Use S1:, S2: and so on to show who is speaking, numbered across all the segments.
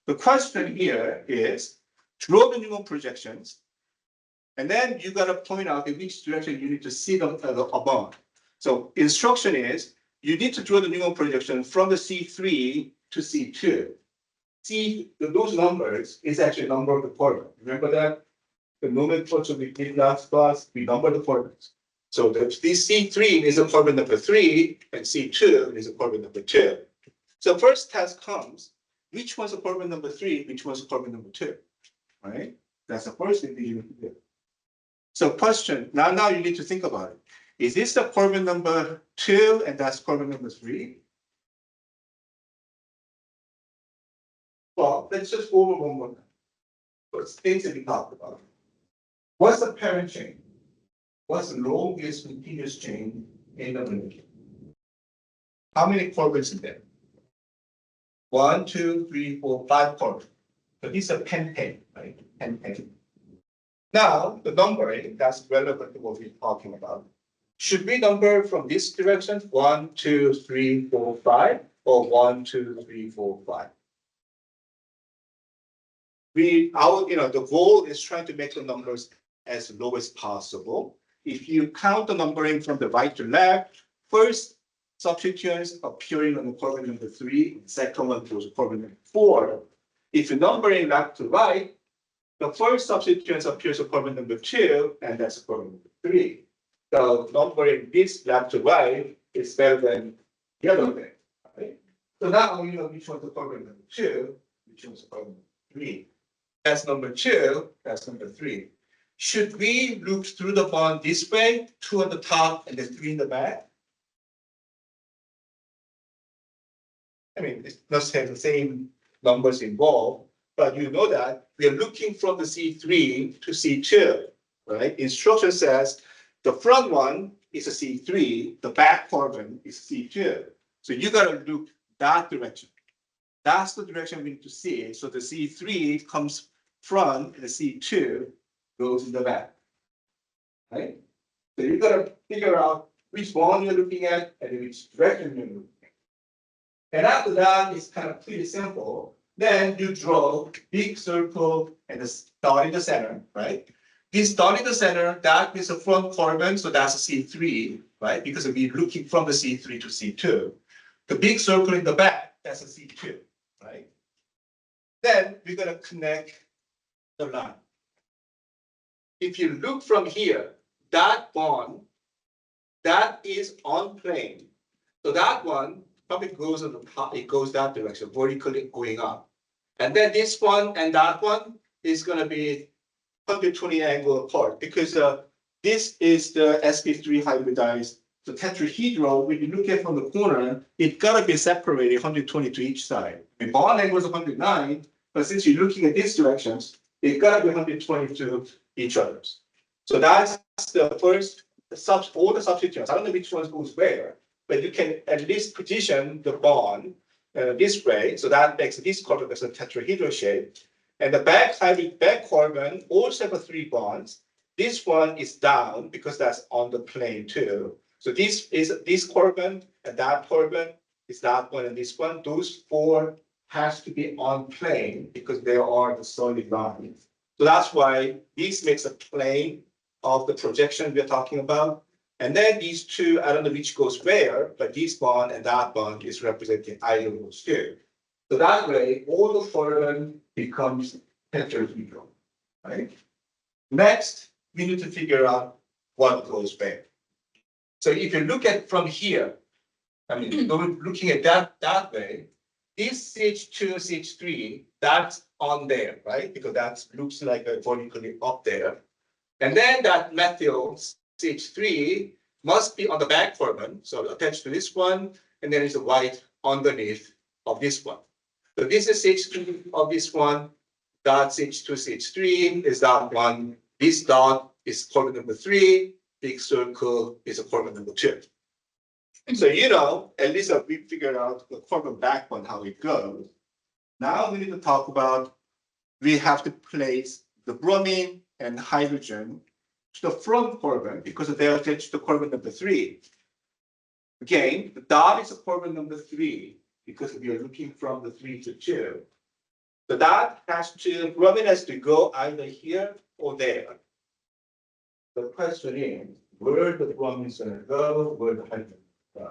S1: The question here is draw the Newman projections, and then you got to point out in which direction you need to see the bond. So instruction is you need to draw the Newman projection from the C3 to C2. See, those numbers is actually a number of the coordinates. Remember that? The nomenclature we did last class, we number the coordinates. So this C3 is a coordinate number 3, and C2 is a coordinate number 2. So first test comes, which one's a coordinate number 3, which one's a coordinate number 2, right? That's the first thing that you need to do. So question, now you need to think about it. Is this the coordinate number 2 and that's coordinate number 3? Well, let's just go over one more time. First things that we talked about. What's the parent chain? What's the longest continuous chain in the molecule? How many coordinates is there? 1, 2, 3, 4, 5 coordinates. So these are pentane, right? Pentane. Now, the numbering that's relevant to what we're talking about. Should we number from this direction 1, 2, 3, 4, 5, or 1, 2, 3, 4, 5? The goal is trying to make the numbers as low as possible. If you count the numbering from the right to left, first substituents appearing on the coordinate number 3, second one goes to coordinate number 4. If you're numbering left to right, the first substituents appears on coordinate number 2, and that's coordinate number 3. So numbering this left to right is better than the other way. Right? So now you know which one's the coordinate number 2, which one's the coordinate number 3. That's number 2, that's number 3. Should we loop through the bond this way, 2 on the top and then 3 in the back? I mean, it does have the same numbers involved, but you know that we are looking from the C3 to C2, right? Instruction says the front one is a C3, the back carbon is C2. So you got to look that direction. That's the direction we need to see. So the C3 comes front and the C2 goes in the back, right? So you got to figure out which bond you're looking at and which direction you're looking at. And after that, it's kind of pretty simple. Then you draw big circle and the dot in the center, right? This dot in the center, that is a front carbon, so that's a C3, right? Because we're looking from the C3 to C2. The big circle in the back, that's a C2, right? Then we're going to connect the line. If you look from here, that bond, that is on plane. So that one probably goes on the top, it goes that direction, vertically going up. And then this one and that one is going to be 120 angle apart because this is the sp3 hybridized. So tetrahedral, when you look at from the corner, it got to be separated 120 to each side. I mean, bond angle is 109, but since you're looking at these directions, it got to be 120 to each other's. So that's the first, all the substituents. I don't know which ones goes where, but you can at least position the bond this way. So that makes this carbon as a tetrahedral shape. And the back carbon also have 3 bonds. This one is down because that's on the plane too. So this is this carbon and that carbon is that one and this one. Those 4 has to be on plane because they are the solid lines. So that's why this makes a plane of the projection we're talking about. And then these 2, I don't know which goes where, but this bond and that bond is representing either of those 2. So that way, all the carbon becomes tetrahedral, right? Next, we need to figure out what goes where. So if you look at from here, I mean, looking at that way, this CH2, CH3, that's on there, right? Because that looks like a vertically up there. And then that methyl CH3 must be on the back carbon, so attached to this one, and then it's a white underneath of this one. So this is CH2 of this one, dot CH2, CH3 is that one. This dot is carbon number 3, big circle is a carbon number 2. So you know, at least we figured out the carbon backbone, how it goes. Now we need to talk about, we have to place the bromine and hydrogen to the front carbon because they are attached to carbon number 3. Again, the dot is a carbon number 3 because we are looking from the 3 to 2. So that has to, bromine has to go either here or there. The question is, where the bromine is going to go, where the hydrogen go?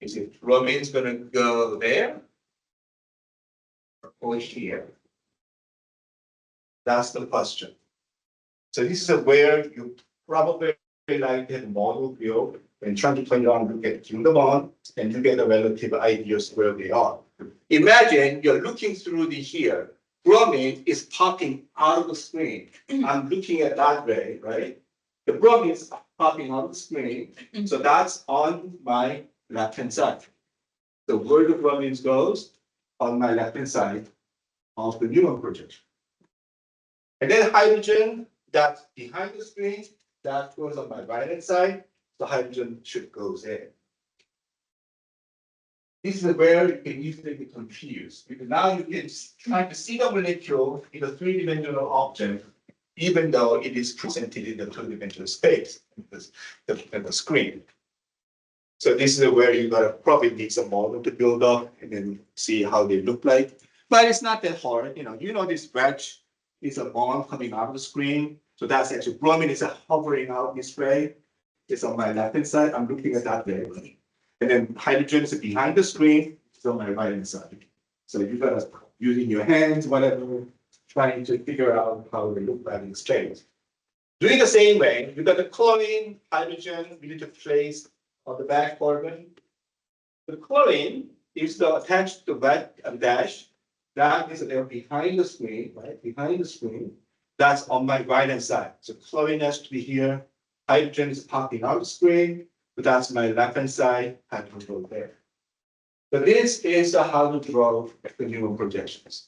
S1: Is it bromine's going to go there or here? That's the question. So this is where you probably like the model view and trying to play around, you get Jungmo Ahn and you get the relative ideas where they are. Imagine you're looking through the here. Bromine is popping out of the screen. I'm looking at that way, right? The bromine is popping out of the screen. So that's on my left-hand side. So where the bromine goes on my left-hand side of the Newman projection. And then hydrogen that's behind the screen, that goes on my right-hand side. The hydrogen should go there. This is where you can easily be confused, because now you can try to see the molecule in a three-dimensional object, even though it is presented in the two-dimensional space, the screen. So this is where you gotta probably need some model to build up and then see how they look like. But it's not that hard, you know this wedge is a bond coming out of the screen. So that's actually bromine is hovering out this way. It's on my left-hand side. I'm looking at that way. And then hydrogen is behind the screen. It's on my right-hand side. So you gotta using your hands, whatever, trying to figure out how they look like in exchange. Doing the same way, you got the chlorine, hydrogen, we need to place on the back carbon. The chlorine is attached to the back dash. That is there behind the screen, right? Behind the screen. That's on my right-hand side. So chlorine has to be here. Hydrogen is popping out the screen, but that's my left-hand side. Hydrogen go there. So this is how to draw the Newman projections.